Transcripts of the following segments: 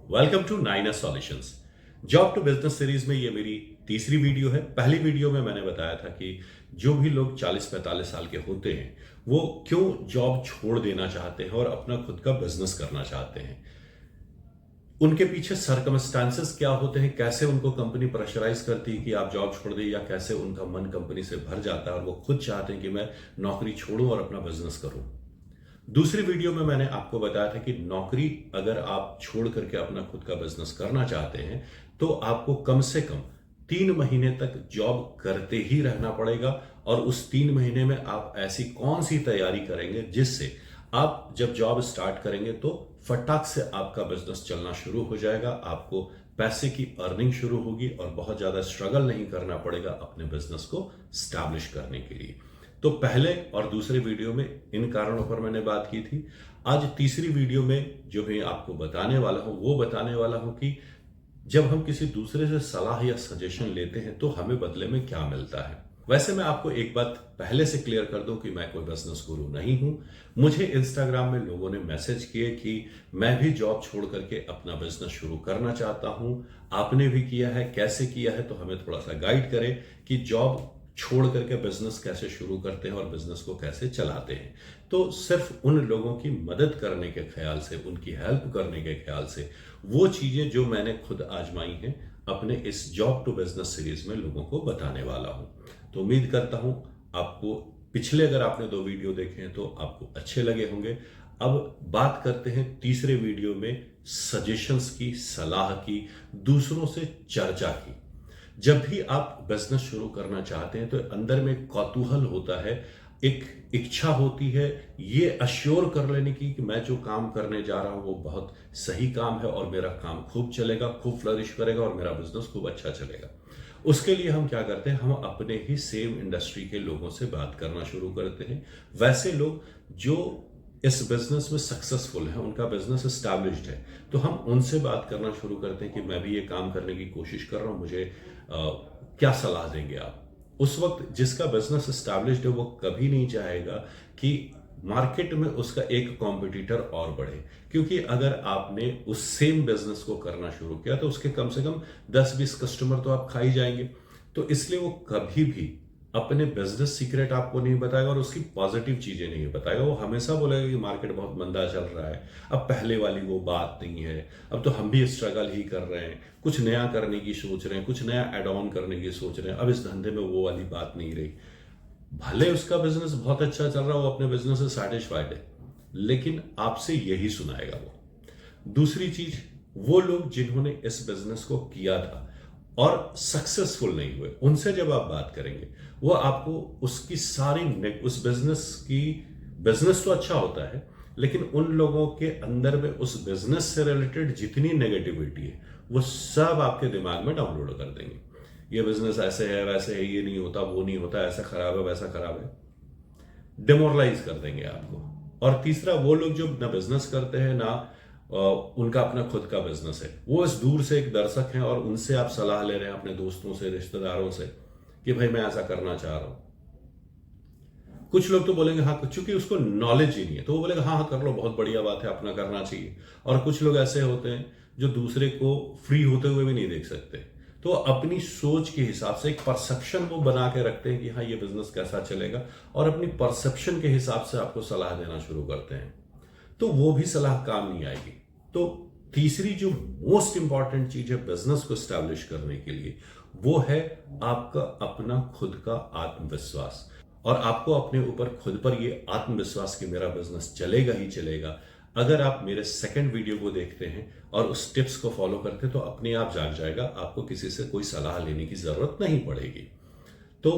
Welcome to Naina solutions. Job to business series में ये मेरी तीसरी वीडियो है। पहली वीडियो में मैंने बताया था कि जो भी लोग 40-45 साल के होते हैं वो क्यों जॉब छोड़ देना चाहते हैं और अपना खुद का बिजनेस करना चाहते हैं, उनके पीछे सर्कमस्टांसेस क्या होते हैं, कैसे उनको कंपनी प्रेशराइज करती है कि आप जॉब छोड़ दें, या कैसे उनका मन कंपनी से भर जाता है और वो खुद चाहते हैं कि मैं नौकरी छोड़ूं और अपना बिजनेस करूं। दूसरी वीडियो में मैंने आपको बताया था कि नौकरी अगर आप छोड़ करके अपना खुद का बिजनेस करना चाहते हैं तो आपको कम से कम 3 महीने तक जॉब करते ही रहना पड़ेगा। और उस 3 महीने में आप ऐसी कौन सी तैयारी करेंगे जिससे आप जब जॉब स्टार्ट करेंगे तो फटाक से आपका बिजनेस चलना शुरू हो जाएगा, आपको पैसे की अर्निंग शुरू होगी और बहुत ज्यादा स्ट्रगल नहीं करना पड़ेगा अपने बिजनेस को स्टैब्लिश करने के लिए। तो पहले और दूसरे वीडियो में इन कारणों पर मैंने बात की थी। आज तीसरी वीडियो में जो मैं आपको बताने वाला हूं वो बताने वाला हूं कि जब हम किसी दूसरे से सलाह या सजेशन लेते हैं तो हमें बदले में क्या मिलता है। वैसे मैं आपको एक बात पहले से क्लियर कर दूं कि मैं कोई बिजनेस गुरु नहीं हूं। मुझे इंस्टाग्राम में लोगों ने मैसेज किए कि मैं भी जॉब छोड़ करके अपना बिजनेस शुरू करना चाहता हूं, आपने भी किया है, कैसे किया है, तो हमें थोड़ा सा गाइड करें कि जॉब छोड़ करके बिजनेस कैसे शुरू करते हैं और बिजनेस को कैसे चलाते हैं। तो सिर्फ उन लोगों की मदद करने के ख्याल से, उनकी हेल्प करने के ख्याल से वो चीजें जो मैंने खुद आजमाई हैं अपने इस जॉब टू बिजनेस सीरीज में लोगों को बताने वाला हूं। तो उम्मीद करता हूं आपको पिछले अगर आपने 2 वीडियो देखे हैं तो आपको अच्छे लगे होंगे। अब बात करते हैं तीसरे वीडियो में सजेशंस की, सलाह की, दूसरों से चर्चा की। जब भी आप बिजनेस शुरू करना चाहते हैं तो अंदर में कौतूहल होता है, एक इच्छा होती है ये अश्योर कर लेने की कि मैं जो काम करने जा रहा हूं वो बहुत सही काम है और मेरा काम खूब चलेगा, खूब फ्लरिश करेगा और मेरा बिजनेस खूब अच्छा चलेगा। उसके लिए हम क्या करते हैं, हम अपने ही सेम इंडस्ट्री के लोगों से बात करना शुरू करते हैं। वैसे लोग जो इस बिजनेस में सक्सेसफुल है, उनका बिजनेस एस्टैब्लिश्ड है, तो हम उनसे बात करना शुरू करते हैं कि मैं भी ये काम करने की कोशिश कर रहा हूं, मुझे क्या सलाह देंगे आप। उस वक्त जिसका बिजनेस एस्टैब्लिश्ड है वो कभी नहीं चाहेगा कि मार्केट में उसका एक कॉम्पिटिटर और बढ़े, क्योंकि अगर आपने उस सेम बिजनेस को करना शुरू किया तो उसके कम से कम 10-20 कस्टमर तो आप खा ही जाएंगे। तो इसलिए वो कभी भी अपने बिजनेस सीक्रेट आपको नहीं बताएगा और उसकी पॉजिटिव चीजें नहीं बताएगा। वो हमेशा बोलेगा कि मार्केट बहुत मंदा चल रहा है, अब पहले वाली वो बात नहीं है, अब तो हम भी स्ट्रगल ही कर रहे हैं, कुछ नया करने की सोच रहे हैं, कुछ नया एड ऑन करने की सोच रहे हैं, अब इस धंधे में वो वाली बात नहीं रही। भले उसका बिजनेस बहुत अच्छा चल रहा है, वो अपने बिजनेस से सैटिस्फाइड है, लेकिन आपसे यही सुनाएगा वो। दूसरी चीज, वो लोग जिन्होंने इस बिजनेस को किया था और सक्सेसफुल नहीं हुए, उनसे जब आप बात करेंगे वो आपको उसकी सारी उस बिजनेस तो अच्छा होता है, लेकिन उन लोगों के अंदर में उस बिजनेस से रिलेटेड जितनी नेगेटिविटी है वो सब आपके दिमाग में डाउनलोड कर देंगे। ये बिजनेस ऐसे है, वैसे है, ये नहीं होता, वो नहीं होता, ऐसा खराब है, वैसा खराब है, डिमोरलाइज कर देंगे आपको। और तीसरा, वो लोग जो ना बिजनेस करते हैं ना उनका अपना खुद का बिजनेस है, वो इस दूर से एक दर्शक हैं और उनसे आप सलाह ले रहे हैं अपने दोस्तों से, रिश्तेदारों से कि भाई मैं ऐसा करना चाह रहा हूं। कुछ लोग तो बोलेंगे हाँ, चूंकि उसको नॉलेज ही नहीं है तो वो बोलेगा हाँ हाँ कर लो, बहुत बढ़िया बात है, अपना करना चाहिए। और कुछ लोग ऐसे होते हैं जो दूसरे को फ्री होते हुए भी नहीं देख सकते, तो अपनी सोच के हिसाब से एक परसेप्शन वो बना के रखते हैं कि हाँ ये बिजनेस कैसा चलेगा, और अपनी परसेप्शन के हिसाब से आपको सलाह देना शुरू करते हैं, तो वो भी सलाह काम नहीं आएगी। तो तीसरी जो मोस्ट इंपॉर्टेंट चीज है बिजनेस को स्टैब्लिश करने के लिए, वो है आपका अपना खुद का आत्मविश्वास। और आपको अपने ऊपर खुद पर ये आत्मविश्वास कि मेरा बिजनेस चलेगा ही चलेगा। अगर आप मेरे सेकंड वीडियो को देखते हैं और उस टिप्स को फॉलो करते हैं तो अपने आप जाग जाएगा, आपको किसी से कोई सलाह लेने की जरूरत नहीं पड़ेगी। तो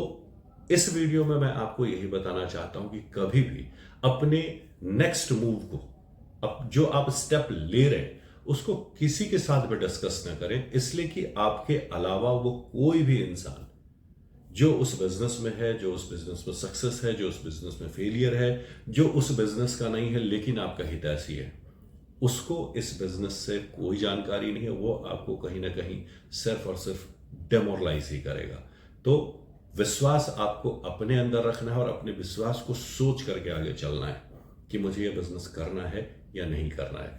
इस वीडियो में मैं आपको यही बताना चाहता हूं कि कभी भी अपने नेक्स्ट मूव को, अब जो आप स्टेप ले रहे हैं, उसको किसी के साथ भी डिस्कस ना करें, इसलिए कि आपके अलावा वो कोई भी इंसान जो उस बिजनेस में है, जो उस बिजनेस में सक्सेस है, जो उस बिजनेस में फेलियर है, जो उस बिजनेस का नहीं है लेकिन आपका हितैषी है, उसको इस बिजनेस से कोई जानकारी नहीं है। वो आपको कहीं ना कहीं सिर्फ और सिर्फ डेमोरलाइज ही करेगा। तो विश्वास आपको अपने अंदर रखना है और अपने विश्वास को सोच करके आगे चलना है कि मुझे यह बिजनेस करना है या नहीं करना है।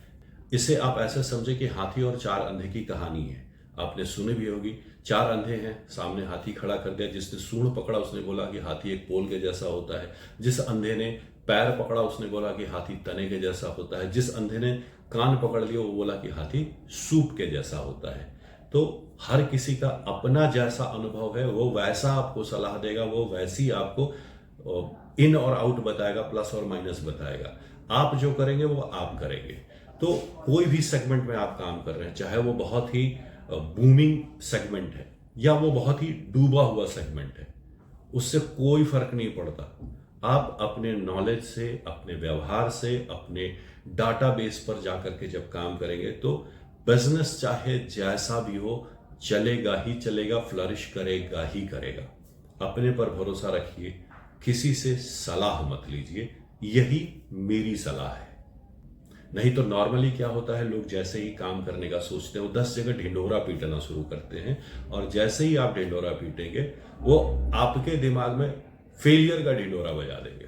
इसे आप ऐसे समझे कि हाथी और चार अंधे की कहानी है। आपने सुनी भी होगी, चार अंधे हैं, सामने हाथी खड़ा कर दिया, जिसने सूंड पकड़ा उसने बोला कि हाथी एक पोल के जैसा होता है। जिस अंधे ने पैर पकड़ा उसने बोला कि हाथी तने के जैसा होता है। जिस अंधे ने कान पकड़ लिया वो बोला कि हाथी सूप के जैसा होता है। तो हर किसी का अपना जैसा अनुभव है, वो वैसा आपको सलाह देगा, वो वैसी आपको इन और आउट बताएगा, प्लस और माइनस बताएगा। आप जो करेंगे वो आप करेंगे। तो कोई भी सेगमेंट में आप काम कर रहे हैं, चाहे वो बहुत ही बूमिंग सेगमेंट है या वो बहुत ही डूबा हुआ सेगमेंट है, उससे कोई फर्क नहीं पड़ता। आप अपने नॉलेज से, अपने व्यवहार से, अपने डाटाबेस पर जाकर के जब काम करेंगे तो बिजनेस चाहे जैसा भी हो चलेगा ही चलेगा, फ्लरिश करेगा ही करेगा। अपने पर भरोसा रखिए, किसी से सलाह मत लीजिए, यही मेरी सलाह है। नहीं तो नॉर्मली क्या होता है, लोग जैसे ही काम करने का सोचते हैं वो 10 जगह ढिंढोरा पीटना शुरू करते हैं, और जैसे ही आप ढिंढोरा पीटेंगे वो आपके दिमाग में फेलियर का ढिंढोरा बजा देंगे,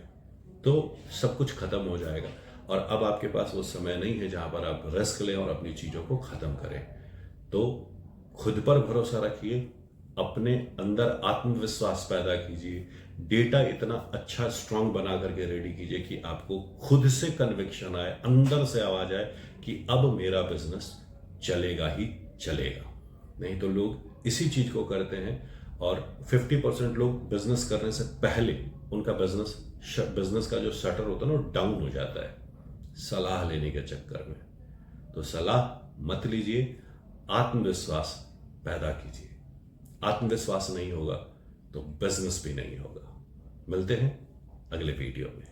तो सब कुछ खत्म हो जाएगा। और अब आपके पास वो समय नहीं है जहां पर आप रिस्क लें और अपनी चीजों को खत्म करें। तो खुद पर भरोसा रखिए, अपने अंदर आत्मविश्वास पैदा कीजिए, डेटा इतना अच्छा स्ट्रांग बना करके रेडी कीजिए कि आपको खुद से कन्विक्शन आए, अंदर से आवाज आए कि अब मेरा बिजनेस चलेगा ही चलेगा। नहीं तो लोग इसी चीज को करते हैं और 50% लोग बिजनेस करने से पहले उनका बिजनेस का जो शटर होता है ना, वो डाउन हो जाता है सलाह लेने के चक्कर में। तो सलाह मत लीजिए, आत्मविश्वास पैदा कीजिए। आत्मविश्वास नहीं होगा तो बिजनेस भी नहीं होगा। मिलते हैं अगले वीडियो में।